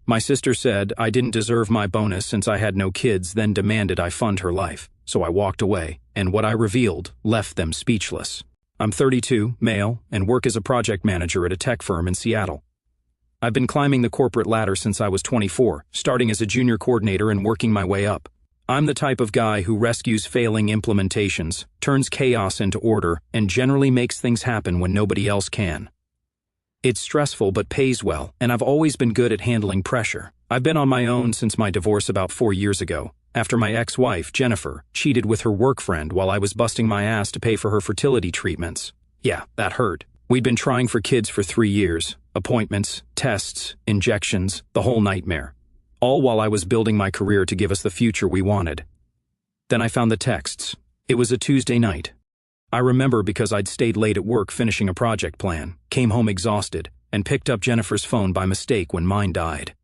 My sister said I didn't deserve my bonus since I had no kids, then demanded I fund her life. So I walked away, and what I revealed left them speechless. I'm 32, male, and work as a project manager at a tech firm in Seattle. I've been climbing the corporate ladder since I was 24, starting as a junior coordinator and working my way up. I'm the type of guy who rescues failing implementations, turns chaos into order, and generally makes things happen when nobody else can. It's stressful but pays well, and I've always been good at handling pressure. I've been on my own since my divorce about 4 years ago, after my ex-wife, Jennifer, cheated with her work friend while I was busting my ass to pay for her fertility treatments. Yeah, that hurt. We'd been trying for kids for 3 years. Appointments, tests, injections, the whole nightmare. All while I was building my career to give us the future we wanted. Then I found the texts. It was a Tuesday night. I remember because I'd stayed late at work finishing a project plan, came home exhausted, and picked up Jennifer's phone by mistake when mine died.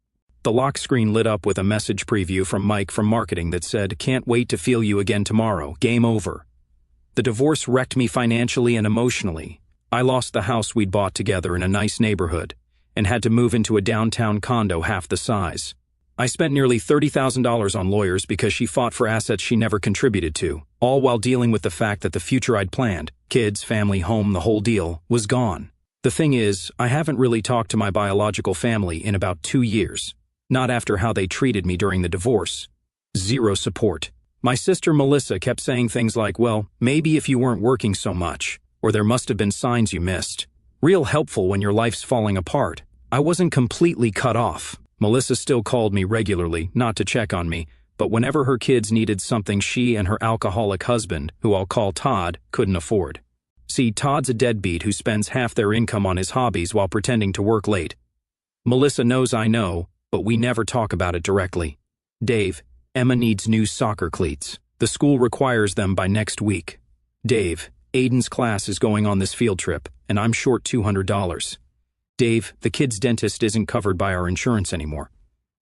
The lock screen lit up with a message preview from Mike from marketing that said, "Can't wait to feel you again tomorrow. Game over." The divorce wrecked me financially and emotionally. I lost the house we'd bought together in a nice neighborhood and had to move into a downtown condo half the size. I spent nearly $30,000 on lawyers because she fought for assets she never contributed to, all while dealing with the fact that the future I'd planned, kids, family, home, the whole deal, was gone. The thing is, I haven't really talked to my biological family in about 2 years. Not after how they treated me during the divorce. Zero support. My sister Melissa kept saying things like, "Well, maybe if you weren't working so much, or there must have been signs you missed." Real helpful when your life's falling apart. I wasn't completely cut off. Melissa still called me regularly, not to check on me, but whenever her kids needed something she and her alcoholic husband, who I'll call Todd, couldn't afford. See, Todd's a deadbeat who spends half their income on his hobbies while pretending to work late. Melissa knows I know, but we never talk about it directly. Dave, Emma needs new soccer cleats. The school requires them by next week. Dave, Aiden's class is going on this field trip, and I'm short $200. Dave, the kid's dentist isn't covered by our insurance anymore.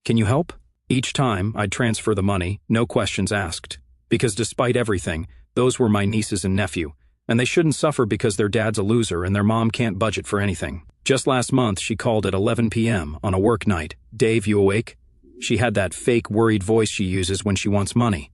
Can you help? Each time, I'd transfer the money, no questions asked. Because despite everything, those were my nieces and nephew, and they shouldn't suffer because their dad's a loser and their mom can't budget for anything. Just last month, she called at 11 p.m. on a work night. "Dave, you awake?" She had that fake, worried voice she uses when she wants money.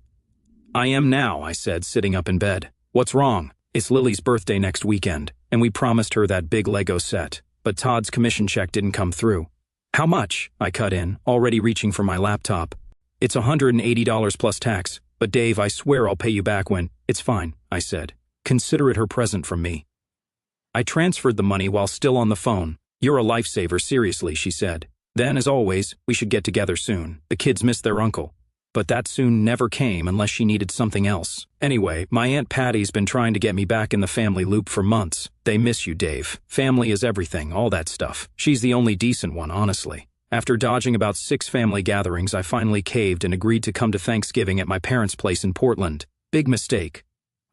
"I am now," I said, sitting up in bed. "What's wrong?" "It's Lily's birthday next weekend, and we promised her that big Lego set, but Todd's commission check didn't come through." "How much?" I cut in, already reaching for my laptop. "It's $180 plus tax, but Dave, I swear I'll pay you back when—" "It's fine," I said. "Consider it her present from me." I transferred the money while still on the phone. "You're a lifesaver, seriously," she said. Then, as always, we should get together soon. The kids miss their uncle. But that soon never came unless she needed something else. Anyway, my Aunt Patty's been trying to get me back in the family loop for months. They miss you, Dave. Family is everything, all that stuff. She's the only decent one, honestly. After dodging about 6 family gatherings, I finally caved and agreed to come to Thanksgiving at my parents' place in Portland. Big mistake.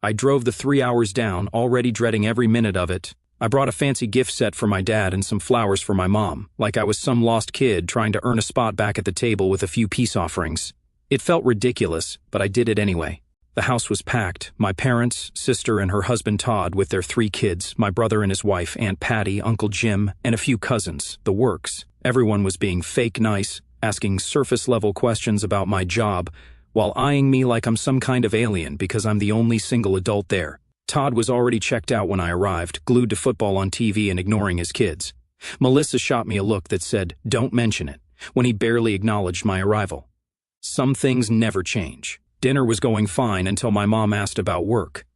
I drove the 3 hours down, already dreading every minute of it. I brought a fancy gift set for my dad and some flowers for my mom, like I was some lost kid trying to earn a spot back at the table with a few peace offerings. It felt ridiculous, but I did it anyway. The house was packed. My parents, sister, and her husband Todd with their 3 kids, my brother and his wife, Aunt Patty, Uncle Jim, and a few cousins, the works. Everyone was being fake nice, asking surface-level questions about my job, while eyeing me like I'm some kind of alien because I'm the only single adult there. Todd was already checked out when I arrived, glued to football on TV and ignoring his kids. Melissa shot me a look that said, "Don't mention it," when he barely acknowledged my arrival. Some things never change. Dinner was going fine until my mom asked about work.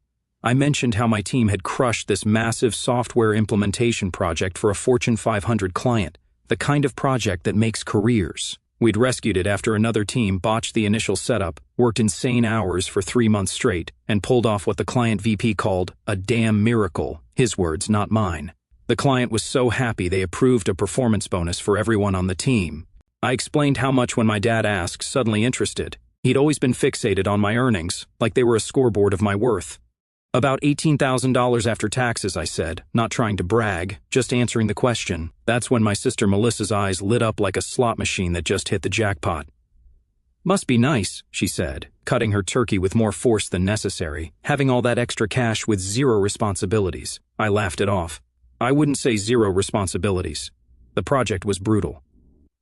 I mentioned how my team had crushed this massive software implementation project for a Fortune 500 client, the kind of project that makes careers. We'd rescued it after another team botched the initial setup, worked insane hours for 3 months straight, and pulled off what the client VP called a damn miracle. His words, not mine. The client was so happy they approved a performance bonus for everyone on the team. I explained how much when my dad asked, suddenly interested. He'd always been fixated on my earnings, like they were a scoreboard of my worth. "About $18,000 after taxes," I said, not trying to brag, just answering the question. That's when my sister Melissa's eyes lit up like a slot machine that just hit the jackpot. "Must be nice," she said, cutting her turkey with more force than necessary, having all that extra cash with 0 responsibilities. I laughed it off. I wouldn't say 0 responsibilities. The project was brutal.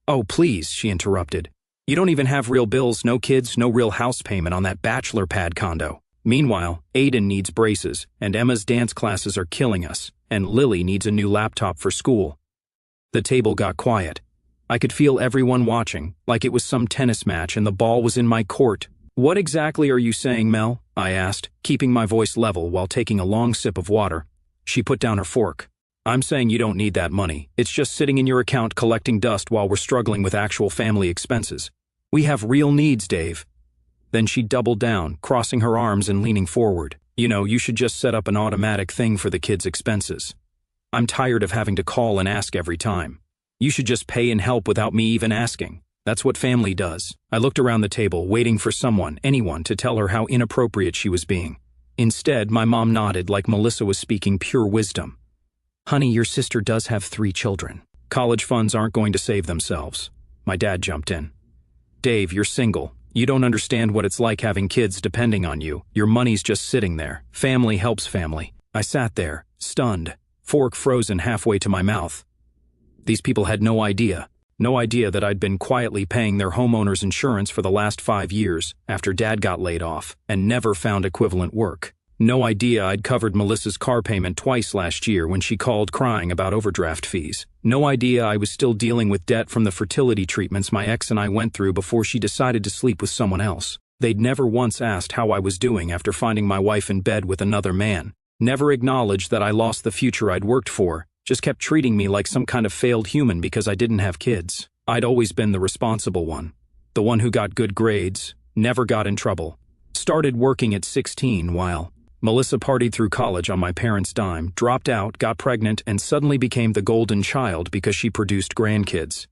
Oh, please, she interrupted. You don't even have real bills, no kids, no real house payment on that bachelor pad condo. Meanwhile, Aiden needs braces, and Emma's dance classes are killing us, and Lily needs a new laptop for school. The table got quiet. I could feel everyone watching, like it was some tennis match and the ball was in my court. What exactly are you saying, Mel? I asked, keeping my voice level while taking a long sip of water. She put down her fork. I'm saying you don't need that money. It's just sitting in your account collecting dust while we're struggling with actual family expenses. We have real needs, Dave. Then she doubled down, crossing her arms and leaning forward. You know, you should just set up an automatic thing for the kids' expenses. I'm tired of having to call and ask every time. You should just pay and help without me even asking. That's what family does. I looked around the table, waiting for anyone, to tell her how inappropriate she was being. Instead, my mom nodded like Melissa was speaking pure wisdom. Honey, your sister does have 3 children. College funds aren't going to save themselves. My dad jumped in. Dave, you're single. You don't understand what it's like having kids depending on you. Your money's just sitting there. Family helps family. I sat there, stunned, fork frozen halfway to my mouth. These people had no idea that I'd been quietly paying their homeowner's insurance for the last 5 years after Dad got laid off and never found equivalent work. No idea I'd covered Melissa's car payment twice last year when she called crying about overdraft fees. No idea I was still dealing with debt from the fertility treatments my ex and I went through before she decided to sleep with someone else. They'd never once asked how I was doing after finding my wife in bed with another man. Never acknowledged that I lost the future I'd worked for. Just kept treating me like some kind of failed human because I didn't have kids. I'd always been the responsible one. The one who got good grades, never got in trouble. Started working at 16 while Melissa partied through college on my parents' dime, dropped out, got pregnant, and suddenly became the golden child because she produced grandkids.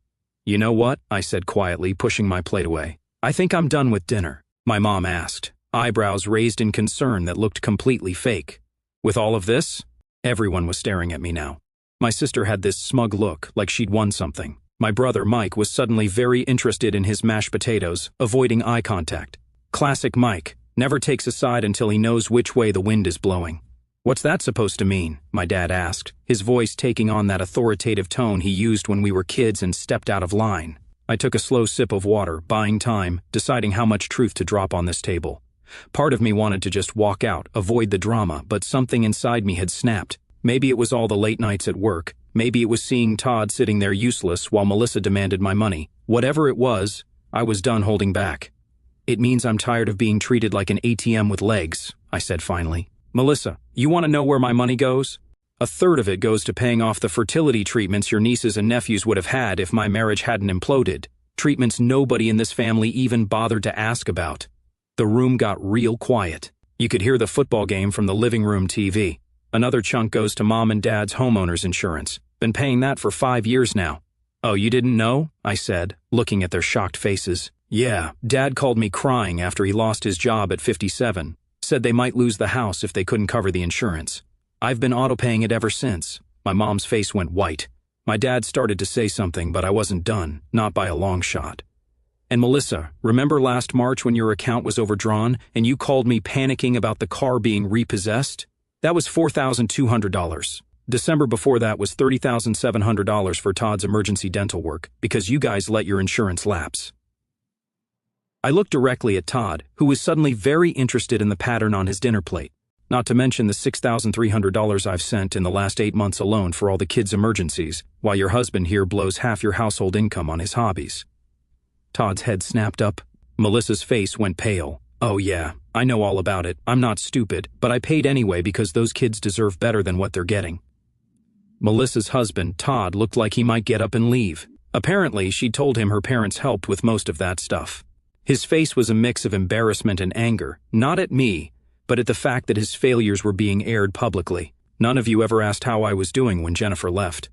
You know what? I said quietly, pushing my plate away. I think I'm done with dinner. My mom asked, eyebrows raised in concern that looked completely fake. With all of this, everyone was staring at me now. My sister had this smug look, like she'd won something. My brother, Mike, was suddenly very interested in his mashed potatoes, avoiding eye contact. Classic Mike. Never takes a side until he knows which way the wind is blowing. What's that supposed to mean? My dad asked, his voice taking on that authoritative tone he used when we were kids and stepped out of line. I took a slow sip of water, buying time, deciding how much truth to drop on this table. Part of me wanted to just walk out, avoid the drama, but something inside me had snapped. Maybe it was all the late nights at work. Maybe it was seeing Todd sitting there useless while Melissa demanded my money. Whatever it was, I was done holding back. It means I'm tired of being treated like an ATM with legs, I said finally. Melissa, you want to know where my money goes? 1/3 of it goes to paying off the fertility treatments your nieces and nephews would have had if my marriage hadn't imploded. Treatments nobody in this family even bothered to ask about. The room got real quiet. You could hear the football game from the living room TV. Another chunk goes to Mom and Dad's homeowner's insurance. Been paying that for 5 years now. Oh, you didn't know? I said, looking at their shocked faces. Yeah, Dad called me crying after he lost his job at 57. Said they might lose the house if they couldn't cover the insurance. I've been auto-paying it ever since. My mom's face went white. My dad started to say something, but I wasn't done, not by a long shot. And Melissa, remember last March when your account was overdrawn and you called me panicking about the car being repossessed? That was $4,200. December before that was $30,700 for Todd's emergency dental work because you guys let your insurance lapse. I looked directly at Todd, who was suddenly very interested in the pattern on his dinner plate, not to mention the $6,300 I've sent in the last 8 months alone for all the kids' emergencies, while your husband here blows half your household income on his hobbies. Todd's head snapped up. Melissa's face went pale. Oh yeah, I know all about it. I'm not stupid, but I paid anyway because those kids deserve better than what they're getting. Melissa's husband, Todd, looked like he might get up and leave. Apparently, she'd told him her parents helped with most of that stuff. His face was a mix of embarrassment and anger, not at me, but at the fact that his failures were being aired publicly. None of you ever asked how I was doing when Jennifer left.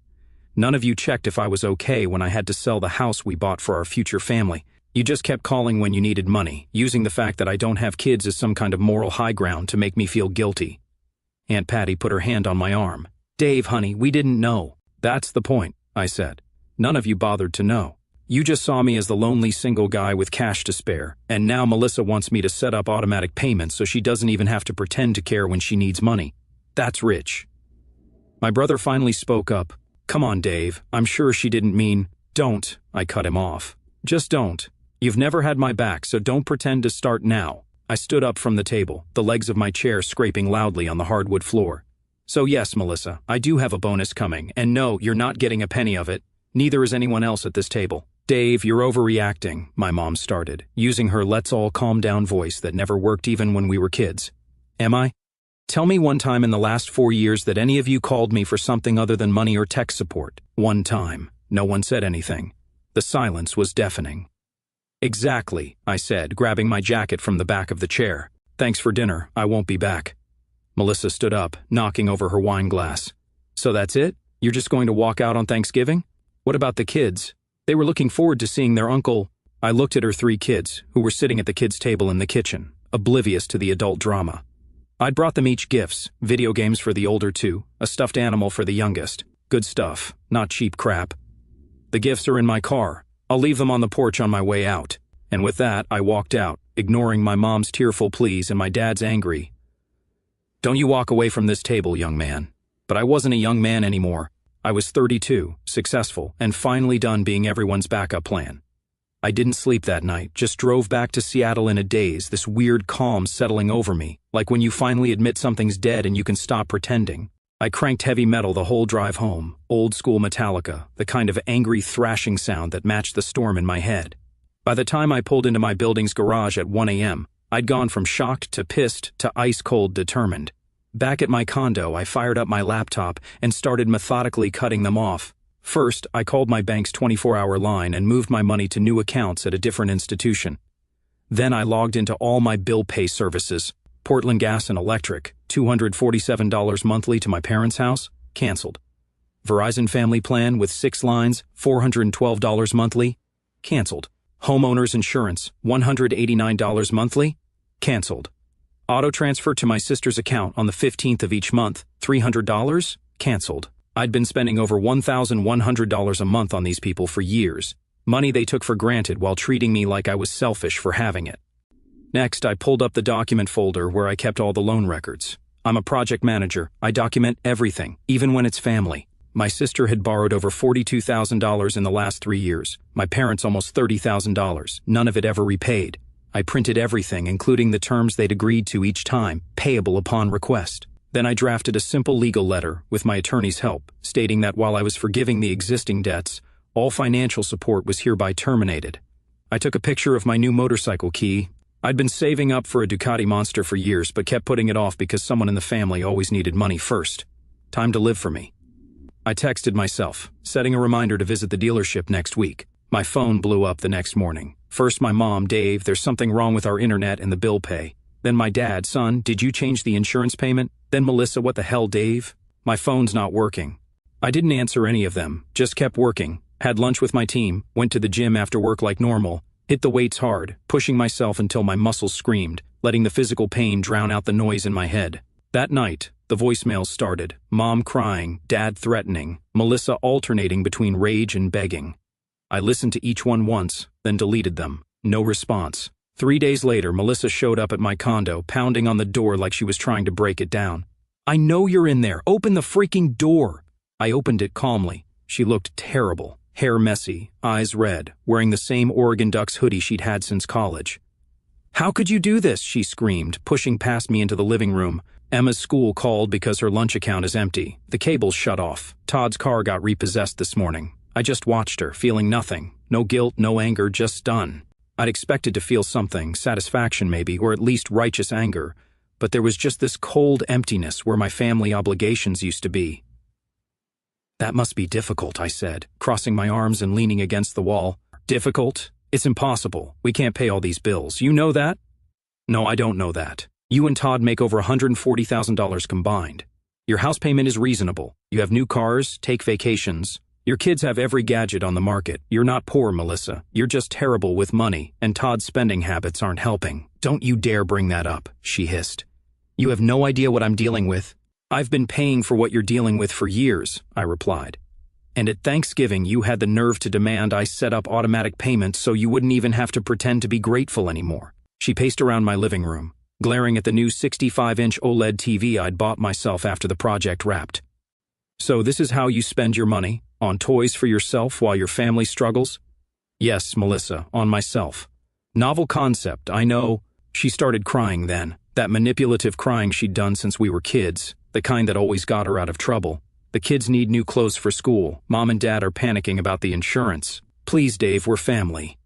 None of you checked if I was okay when I had to sell the house we bought for our future family. You just kept calling when you needed money, using the fact that I don't have kids as some kind of moral high ground to make me feel guilty. Aunt Patty put her hand on my arm. Dave, honey, we didn't know. That's the point, I said. None of you bothered to know. You just saw me as the lonely single guy with cash to spare, and now Melissa wants me to set up automatic payments so she doesn't even have to pretend to care when she needs money. That's rich. My brother finally spoke up. Come on, Dave, I'm sure she didn't mean. Don't, I cut him off. Just don't. You've never had my back, so don't pretend to start now. I stood up from the table, the legs of my chair scraping loudly on the hardwood floor. So yes, Melissa, I do have a bonus coming, and no, you're not getting a penny of it. Neither is anyone else at this table. Dave, you're overreacting, my mom started, using her let's all calm down voice that never worked even when we were kids. Am I? Tell me one time in the last 4 years that any of you called me for something other than money or tech support. One time. No one said anything. The silence was deafening. Exactly, I said, grabbing my jacket from the back of the chair. Thanks for dinner, I won't be back. Melissa stood up, knocking over her wine glass. So that's it? You're just going to walk out on Thanksgiving? What about the kids? They were looking forward to seeing their uncle. I looked at her 3 kids, who were sitting at the kids' table in the kitchen, oblivious to the adult drama. I'd brought them each gifts, video games for the older 2, a stuffed animal for the youngest. Good stuff, not cheap crap. The gifts are in my car. I'll leave them on the porch on my way out. And with that, I walked out, ignoring my mom's tearful pleas and my dad's angry. Don't you walk away from this table, young man. But I wasn't a young man anymore. I was 32, successful, and finally done being everyone's backup plan. I didn't sleep that night, just drove back to Seattle in a daze, this weird calm settling over me, like when you finally admit something's dead and you can stop pretending. I cranked heavy metal the whole drive home, old school Metallica, the kind of angry thrashing sound that matched the storm in my head. By the time I pulled into my building's garage at 1 a.m., I'd gone from shocked to pissed to ice-cold determined. Back at my condo, I fired up my laptop and started methodically cutting them off. First, I called my bank's 24-hour line and moved my money to new accounts at a different institution. Then I logged into all my bill pay services. Portland Gas and Electric, $247 monthly to my parents' house, canceled. Verizon Family Plan with 6 lines, $412 monthly, canceled. Homeowners Insurance, $189 monthly, canceled. Auto transfer to my sister's account on the 15th of each month, $300, canceled. I'd been spending over $1,100 a month on these people for years, money they took for granted while treating me like I was selfish for having it. Next, I pulled up the document folder where I kept all the loan records. I'm a project manager. I document everything, even when it's family. My sister had borrowed over $42,000 in the last 3 years. My parents almost $30,000. None of it ever repaid. I printed everything, including the terms they'd agreed to each time, payable upon request. Then I drafted a simple legal letter, with my attorney's help, stating that while I was forgiving the existing debts, all financial support was hereby terminated. I took a picture of my new motorcycle key. I'd been saving up for a Ducati Monster for years, but kept putting it off because someone in the family always needed money first. Time to live for me. I texted myself, setting a reminder to visit the dealership next week. My phone blew up the next morning. First my mom, Dave, there's something wrong with our internet and the bill pay. Then my dad, son, did you change the insurance payment? Then Melissa, what the hell, Dave? My phone's not working. I didn't answer any of them, just kept working. Had lunch with my team, went to the gym after work like normal, hit the weights hard, pushing myself until my muscles screamed, letting the physical pain drown out the noise in my head. That night, the voicemails started, mom crying, dad threatening, Melissa alternating between rage and begging. I listened to each one once, then deleted them. No response. 3 days later, Melissa showed up at my condo, pounding on the door like she was trying to break it down. I know you're in there. Open the freaking door. I opened it calmly. She looked terrible. Hair messy, eyes red, wearing the same Oregon Ducks hoodie she'd had since college. How could you do this? She screamed, pushing past me into the living room. Emma's school called because her lunch account is empty. The cable's shut off. Todd's car got repossessed this morning. I just watched her, feeling nothing. No guilt, no anger, just stunned. I'd expected to feel something, satisfaction maybe, or at least righteous anger, but there was just this cold emptiness where my family obligations used to be. That must be difficult, I said, crossing my arms and leaning against the wall. Difficult? It's impossible. We can't pay all these bills. You know that? No, I don't know that. You and Todd make over $140,000 combined. Your house payment is reasonable. You have new cars, take vacations. Your kids have every gadget on the market. You're not poor, Melissa. You're just terrible with money, and Todd's spending habits aren't helping. Don't you dare bring that up, she hissed. You have no idea what I'm dealing with. I've been paying for what you're dealing with for years, I replied. And at Thanksgiving, you had the nerve to demand I set up automatic payments so you wouldn't even have to pretend to be grateful anymore. She paced around my living room, glaring at the new 65-inch OLED TV I'd bought myself after the project wrapped. So this is how you spend your money? On toys for yourself while your family struggles? Yes, Melissa, on myself. Novel concept, I know. She started crying then. That manipulative crying she'd done since we were kids, the kind that always got her out of trouble. The kids need new clothes for school. Mom and Dad are panicking about the insurance. Please, Dave, we're family.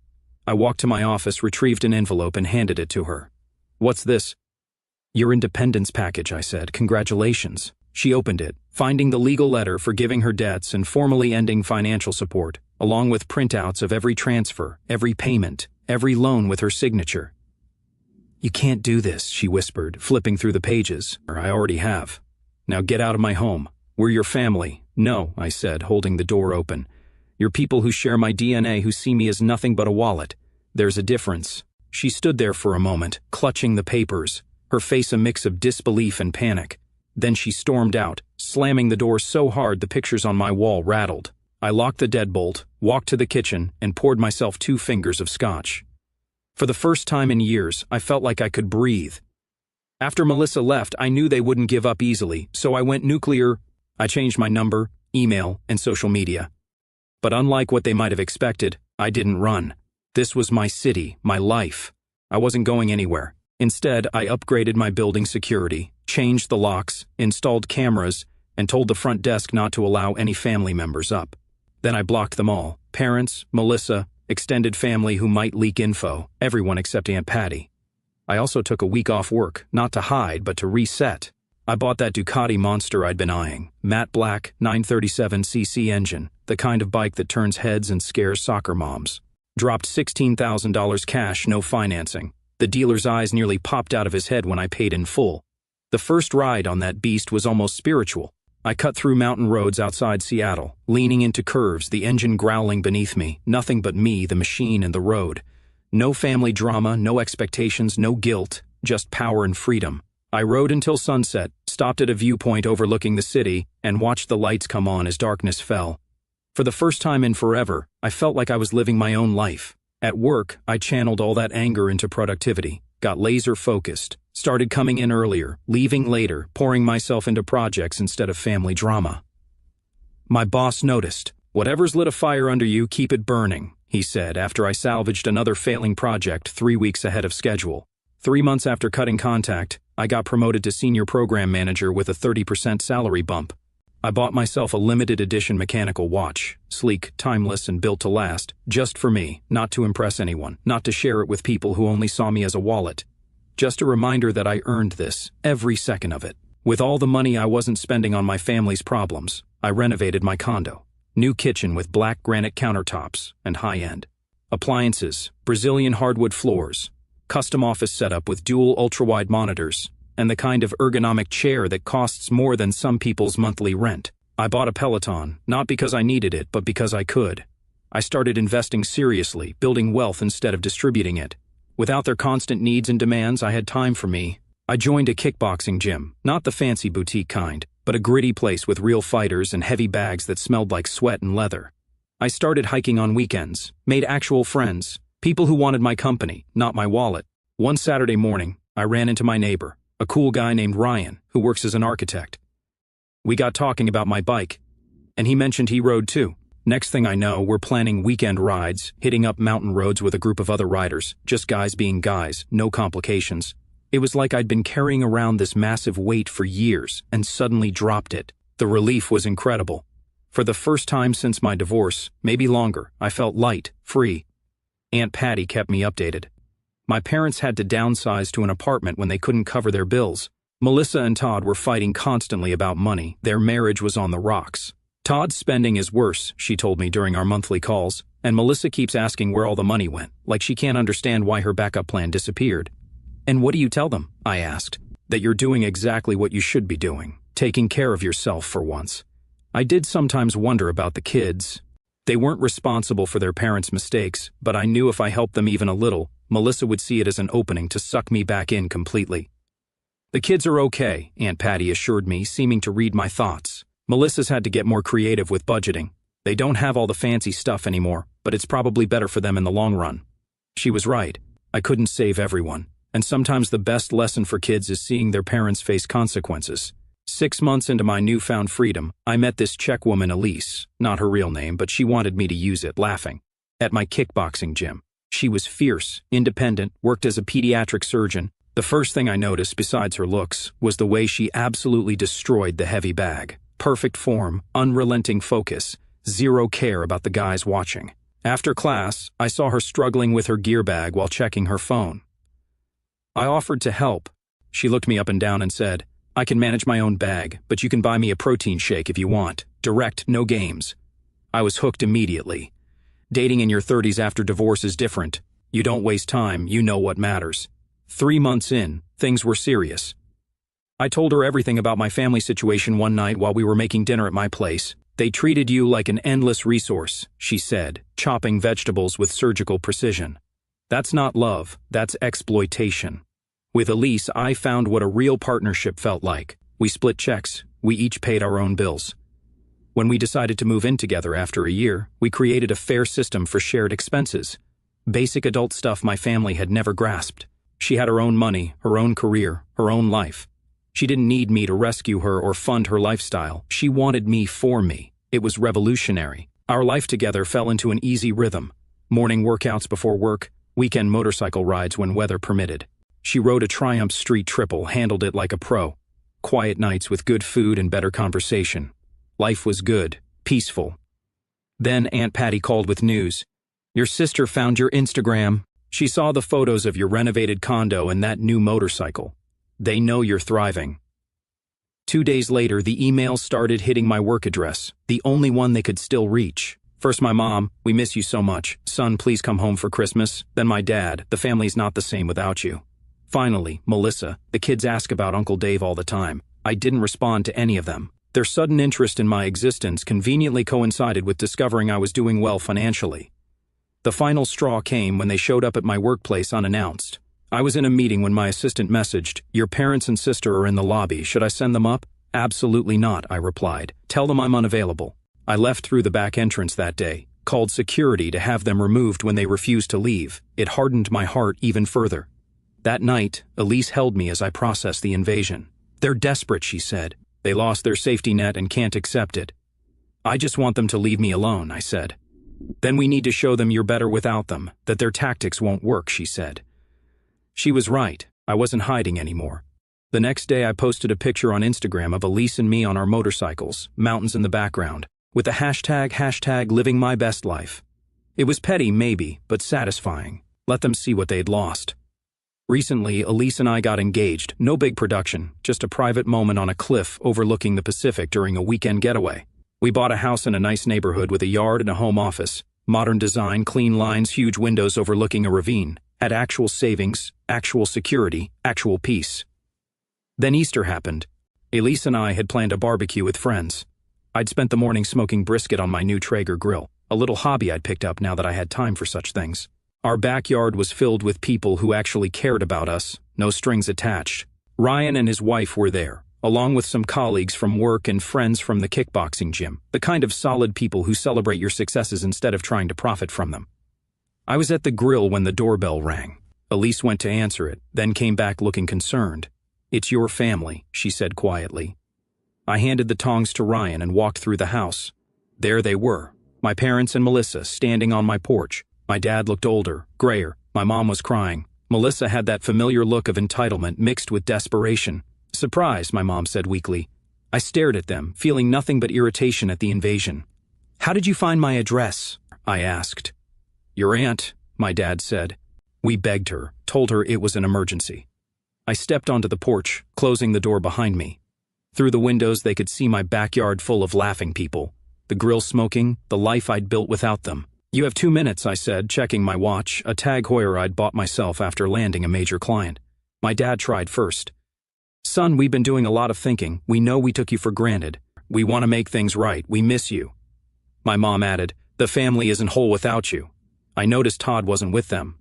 I walked to my office, retrieved an envelope, and handed it to her. What's this? Your independence package, I said. Congratulations. She opened it, finding the legal letter forgiving her debts and formally ending financial support, along with printouts of every transfer, every payment, every loan with her signature. You can't do this, she whispered, flipping through the pages. I already have. Now get out of my home. We're your family. No, I said, holding the door open. You're people who share my DNA, who see me as nothing but a wallet. There's a difference. She stood there for a moment, clutching the papers, her face a mix of disbelief and panic. Then she stormed out, slamming the door so hard the pictures on my wall rattled. I locked the deadbolt, walked to the kitchen, and poured myself 2 fingers of scotch. For the first time in years, I felt like I could breathe. After Melissa left, I knew they wouldn't give up easily, so I went nuclear. I changed my number, email, and social media. But unlike what they might have expected, I didn't run. This was my city, my life. I wasn't going anywhere. Instead, I upgraded my building security, changed the locks, installed cameras, and told the front desk not to allow any family members up. Then I blocked them all. Parents, Melissa, extended family who might leak info, everyone except Aunt Patty. I also took a week off work, not to hide, but to reset. I bought that Ducati monster I'd been eyeing, matte black, 937cc engine, the kind of bike that turns heads and scares soccer moms. Dropped $16,000 cash, no financing. The dealer's eyes nearly popped out of his head when I paid in full. The first ride on that beast was almost spiritual. I cut through mountain roads outside Seattle, leaning into curves, the engine growling beneath me, nothing but me, the machine, and the road. No family drama, no expectations, no guilt, just power and freedom. I rode until sunset, stopped at a viewpoint overlooking the city, and watched the lights come on as darkness fell. For the first time in forever, I felt like I was living my own life. At work, I channeled all that anger into productivity, got laser-focused, started coming in earlier, leaving later, pouring myself into projects instead of family drama. My boss noticed. Whatever's lit a fire under you, keep it burning, he said after I salvaged another failing project 3 weeks ahead of schedule. 3 months after cutting contact, I got promoted to senior program manager with a 30% salary bump. I bought myself a limited edition mechanical watch, sleek, timeless, and built to last, just for me, not to impress anyone, not to share it with people who only saw me as a wallet. Just a reminder that I earned this, every second of it. With all the money I wasn't spending on my family's problems, I renovated my condo. New kitchen with black granite countertops and high-end appliances, Brazilian hardwood floors, custom office setup with dual ultra-wide monitors, and the kind of ergonomic chair that costs more than some people's monthly rent. I bought a Peloton, not because I needed it, but because I could. I started investing seriously, building wealth instead of distributing it. Without their constant needs and demands, I had time for me. I joined a kickboxing gym, not the fancy boutique kind, but a gritty place with real fighters and heavy bags that smelled like sweat and leather. I started hiking on weekends, made actual friends, people who wanted my company, not my wallet. One Saturday morning, I ran into my neighbor, a cool guy named Ryan, who works as an architect. We got talking about my bike, and he mentioned he rode too. Next thing I know, we're planning weekend rides, hitting up mountain roads with a group of other riders, just guys being guys, no complications. It was like I'd been carrying around this massive weight for years and suddenly dropped it. The relief was incredible. For the first time since my divorce, maybe longer, I felt light, free. Aunt Patty kept me updated. My parents had to downsize to an apartment when they couldn't cover their bills. Melissa and Todd were fighting constantly about money. Their marriage was on the rocks. Todd's spending is worse, she told me during our monthly calls, and Melissa keeps asking where all the money went, like she can't understand why her backup plan disappeared. And what do you tell them? I asked. That you're doing exactly what you should be doing, taking care of yourself for once. I did sometimes wonder about the kids. They weren't responsible for their parents' mistakes, but I knew if I helped them even a little, Melissa would see it as an opening to suck me back in completely. The kids are okay, Aunt Patty assured me, seeming to read my thoughts. Melissa's had to get more creative with budgeting. They don't have all the fancy stuff anymore, but it's probably better for them in the long run. She was right. I couldn't save everyone. And sometimes the best lesson for kids is seeing their parents face consequences. 6 months into my newfound freedom, I met this Czech woman Elise, not her real name, but she wanted me to use it, laughing, at my kickboxing gym. She was fierce, independent, worked as a pediatric surgeon. The first thing I noticed, besides her looks, was the way she absolutely destroyed the heavy bag. Perfect form, unrelenting focus, zero care about the guys watching. After class, I saw her struggling with her gear bag while checking her phone. I offered to help. She looked me up and down and said, "I can manage my own bag, but you can buy me a protein shake if you want. Direct, no games." I was hooked immediately. Dating in your 30s after divorce is different. You don't waste time, you know what matters. 3 months in, things were serious. I told her everything about my family situation one night while we were making dinner at my place. "They treated you like an endless resource," she said, chopping vegetables with surgical precision. "That's not love, that's exploitation." With Elise, I found what a real partnership felt like. We split checks, we each paid our own bills. When we decided to move in together after a year, we created a fair system for shared expenses. Basic adult stuff my family had never grasped. She had her own money, her own career, her own life. She didn't need me to rescue her or fund her lifestyle. She wanted me for me. It was revolutionary. Our life together fell into an easy rhythm. Morning workouts before work, weekend motorcycle rides when weather permitted. She rode a Triumph Street Triple, handled it like a pro. Quiet nights with good food and better conversation. Life was good, peaceful. Then Aunt Patty called with news. "Your sister found your Instagram. She saw the photos of your renovated condo and that new motorcycle. They know you're thriving." 2 days later, the emails started hitting my work address, the only one they could still reach. First my mom, "We miss you so much. Son, please come home for Christmas." Then my dad, "The family's not the same without you." Finally, Melissa, "The kids ask about Uncle Dave all the time." I didn't respond to any of them. Their sudden interest in my existence conveniently coincided with discovering I was doing well financially. The final straw came when they showed up at my workplace unannounced. I was in a meeting when my assistant messaged, "Your parents and sister are in the lobby. Should I send them up?" "Absolutely not," I replied. "Tell them I'm unavailable." I left through the back entrance that day, called security to have them removed when they refused to leave. It hardened my heart even further. That night, Elise held me as I processed the invasion. "They're desperate," she said. "They lost their safety net and can't accept it." "I just want them to leave me alone," I said. "Then we need to show them you're better without them, that their tactics won't work," she said. She was right. I wasn't hiding anymore. The next day I posted a picture on Instagram of Elise and me on our motorcycles, mountains in the background, with the hashtag living my best life. It was petty, maybe, but satisfying. Let them see what they'd lost. Recently, Elise and I got engaged. No big production, just a private moment on a cliff overlooking the Pacific during a weekend getaway. We bought a house in a nice neighborhood with a yard and a home office. Modern design, clean lines, huge windows overlooking a ravine. Had actual savings, actual security, actual peace. Then Easter happened. Elise and I had planned a barbecue with friends. I'd spent the morning smoking brisket on my new Traeger grill, a little hobby I'd picked up now that I had time for such things. Our backyard was filled with people who actually cared about us, no strings attached. Ryan and his wife were there, along with some colleagues from work and friends from the kickboxing gym, the kind of solid people who celebrate your successes instead of trying to profit from them. I was at the grill when the doorbell rang. Elise went to answer it, then came back looking concerned. "It's your family," she said quietly. I handed the tongs to Ryan and walked through the house. There they were, my parents and Melissa standing on my porch. My dad looked older, grayer. My mom was crying. Melissa had that familiar look of entitlement mixed with desperation. "Surprise," my mom said weakly. I stared at them, feeling nothing but irritation at the invasion. "How did you find my address?" I asked. "Your aunt," my dad said. We begged her, told her it was an emergency. I stepped onto the porch, closing the door behind me. Through the windows they could see my backyard full of laughing people, the grill smoking, the life I'd built without them. "You have 2 minutes," I said, checking my watch, a Tag Heuer I'd bought myself after landing a major client. My dad tried first. "Son, we've been doing a lot of thinking. We know we took you for granted. We want to make things right. We miss you." My mom added, "The family isn't whole without you." I noticed Todd wasn't with them.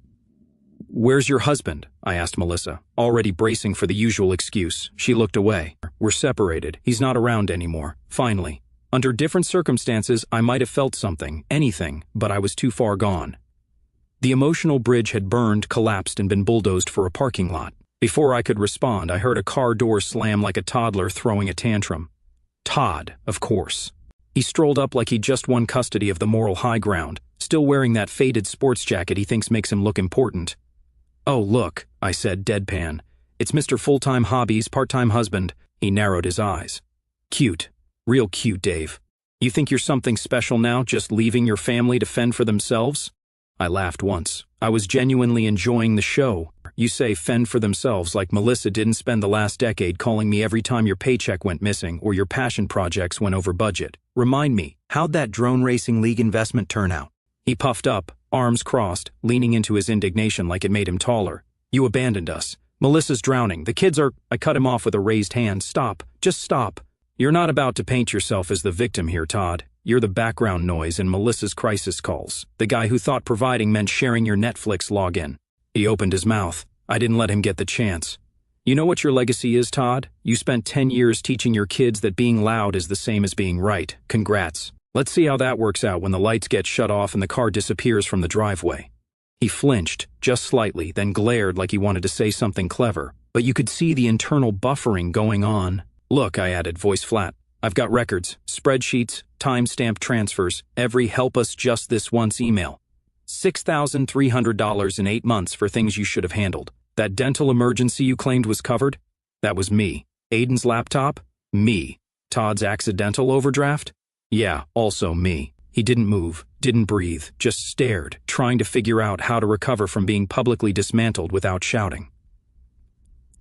"Where's your husband?" I asked Melissa, already bracing for the usual excuse. She looked away. "We're separated. He's not around anymore." Finally. Under different circumstances, I might have felt something, anything, but I was too far gone. The emotional bridge had burned, collapsed, and been bulldozed for a parking lot. Before I could respond, I heard a car door slam like a toddler throwing a tantrum. Todd, of course. He strolled up like he'd just won custody of the moral high ground, still wearing that faded sports jacket he thinks makes him look important. "Oh, look," I said, deadpan. "It's Mr. Full-time Hobbies, part-time husband." He narrowed his eyes. "Cute. Real cute, Dave. You think you're something special now, just leaving your family to fend for themselves?" I laughed once. I was genuinely enjoying the show. You say fend for themselves like Melissa didn't spend the last decade calling me every time your paycheck went missing or your passion projects went over budget. "Remind me, how'd that drone racing league investment turn out?" He puffed up, arms crossed, leaning into his indignation like it made him taller. "You abandoned us. Melissa's drowning. The kids are—" I cut him off with a raised hand. "Stop. Just stop. You're not about to paint yourself as the victim here, Todd. You're the background noise in Melissa's crisis calls. The guy who thought providing meant sharing your Netflix login." He opened his mouth. I didn't let him get the chance. "You know what your legacy is, Todd? You spent 10 years teaching your kids that being loud is the same as being right. Congrats. Let's see how that works out when the lights get shut off and the car disappears from the driveway." He flinched, just slightly, then glared like he wanted to say something clever, but you could see the internal buffering going on. "Look," I added, voice flat, "I've got records, spreadsheets, time-stamped transfers, every help us just this once email. $6,300 in 8 months for things you should have handled. That dental emergency you claimed was covered? That was me. Aiden's laptop? Me. Todd's accidental overdraft? Yeah, also me." He didn't move, didn't breathe, just stared, trying to figure out how to recover from being publicly dismantled without shouting.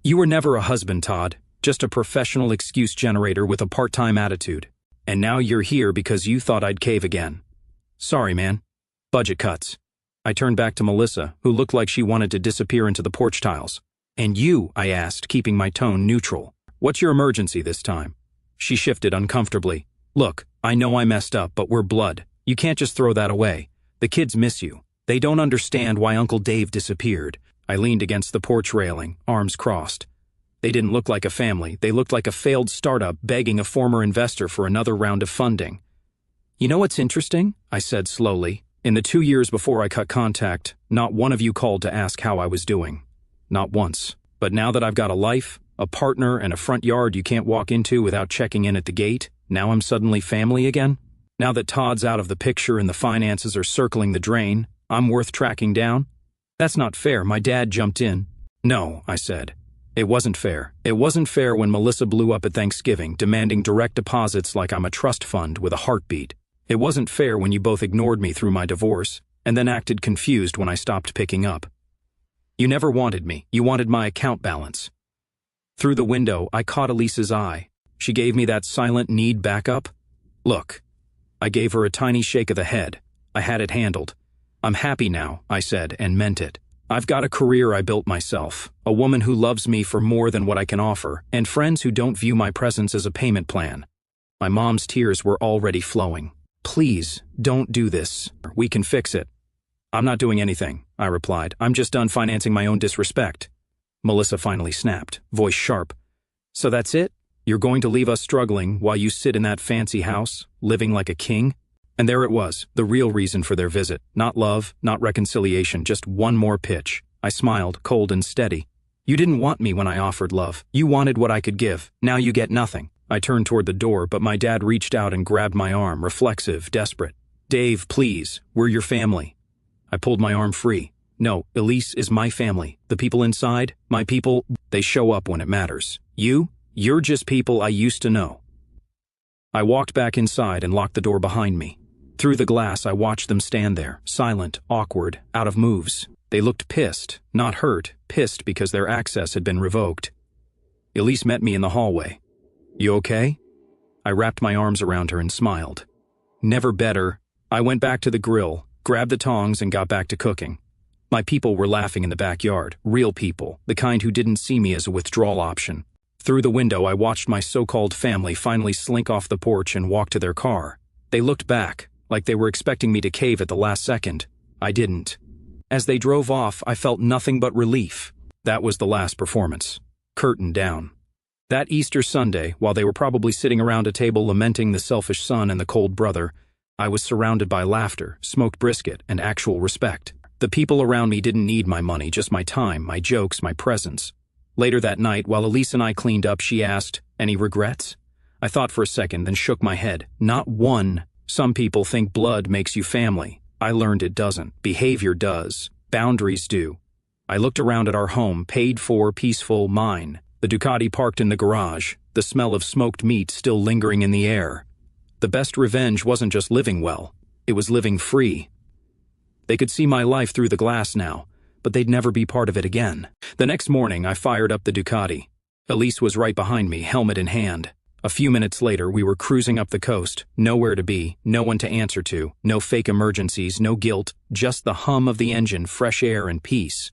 "You were never a husband, Todd. Just a professional excuse generator with a part-time attitude. And now you're here because you thought I'd cave again. Sorry, man. Budget cuts." I turned back to Melissa, who looked like she wanted to disappear into the porch tiles. "And you," I asked, keeping my tone neutral. "What's your emergency this time?" She shifted uncomfortably. "Look, I know I messed up, but we're blood. You can't just throw that away. The kids miss you. They don't understand why Uncle Dave disappeared." I leaned against the porch railing, arms crossed. They didn't look like a family. They looked like a failed startup begging a former investor for another round of funding. "You know what's interesting?" I said slowly. "In the 2 years before I cut contact, not one of you called to ask how I was doing. Not once. But now that I've got a life, a partner, and a front yard you can't walk into without checking in at the gate, now I'm suddenly family again? Now that Todd's out of the picture and the finances are circling the drain, I'm worth tracking down? That's not fair." My dad jumped in. "No," I said. "It wasn't fair. It wasn't fair when Melissa blew up at Thanksgiving, demanding direct deposits like I'm a trust fund with a heartbeat. It wasn't fair when you both ignored me through my divorce, and then acted confused when I stopped picking up. You never wanted me. You wanted my account balance." Through the window, I caught Elise's eye. She gave me that silent need backup. "Look." I gave her a tiny shake of the head. I had it handled. "I'm happy now," I said, and meant it. "I've got a career I built myself, a woman who loves me for more than what I can offer, and friends who don't view my presence as a payment plan." My mom's tears were already flowing. "Please, don't do this. We can fix it." "I'm not doing anything," I replied. "I'm just done financing my own disrespect." Melissa finally snapped, voice sharp. "So that's it? You're going to leave us struggling while you sit in that fancy house, living like a king?" And there it was, the real reason for their visit. Not love, not reconciliation, just one more pitch. I smiled, cold and steady. "You didn't want me when I offered love. You wanted what I could give. Now you get nothing." I turned toward the door, but my dad reached out and grabbed my arm, reflexive, desperate. "Dave, please, we're your family." I pulled my arm free. "No, Elise is my family. The people inside, my people, they show up when it matters. You're just people I used to know." I walked back inside and locked the door behind me. Through the glass, I watched them stand there, silent, awkward, out of moves. They looked pissed, not hurt, pissed because their access had been revoked. Elise met me in the hallway. "You okay?" I wrapped my arms around her and smiled. "Never better." I went back to the grill, grabbed the tongs, and got back to cooking. My people were laughing in the backyard, real people, the kind who didn't see me as a withdrawal option. Through the window, I watched my so-called family finally slink off the porch and walk to their car. They looked back, like they were expecting me to cave at the last second. I didn't. As they drove off, I felt nothing but relief. That was the last performance. Curtain down. That Easter Sunday, while they were probably sitting around a table lamenting the selfish son and the cold brother, I was surrounded by laughter, smoked brisket, and actual respect. The people around me didn't need my money, just my time, my jokes, my presence. Later that night, while Elise and I cleaned up, she asked, "Any regrets?" I thought for a second, then shook my head. Not one. Some people think blood makes you family. I learned it doesn't. Behavior does. Boundaries do. I looked around at our home, paid for, peaceful, mine. The Ducati parked in the garage, the smell of smoked meat still lingering in the air. The best revenge wasn't just living well. It was living free. They could see my life through the glass now, but they'd never be part of it again. The next morning, I fired up the Ducati. Elise was right behind me, helmet in hand. A few minutes later, we were cruising up the coast, nowhere to be, no one to answer to, no fake emergencies, no guilt, just the hum of the engine, fresh air, and peace.